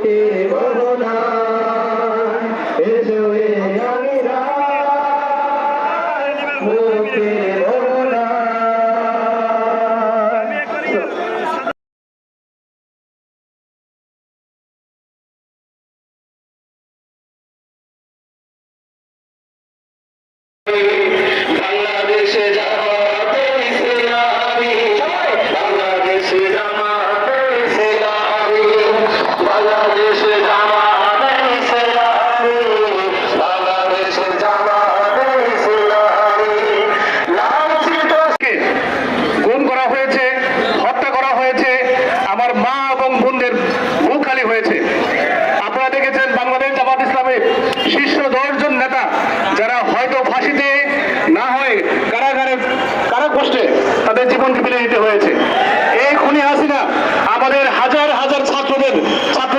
মুক্তির বহনায় এসো এ আমিরা মুক্তির বহনায়। বাংলাদেশে জামাতে ইসলামী, বাংলাদেশে জামাতে ইসলামী, বাংলাদেশে জামাতে ইসলামী, বাংলাদেশে জামাতে ইসলামী। লাঞ্ছিতকে গুম করা হয়েছে, হত্যা করা হয়েছে, আমার মা এবং বোনদের বুক খালি হয়েছে। আপনারা দেখেছেন বাংলাদেশ জামাত ইসলামের শীর্ষ 10 জন নেতা যারা হয়তো ফাঁসিতে না হয় কারাগারে কারাকষ্টে তাদের জীবনকে বিলে দিতে হয়েছে। এই খুনি হাসিনা আমাদের হাজার হাজার ছাত্রদের ছাত্র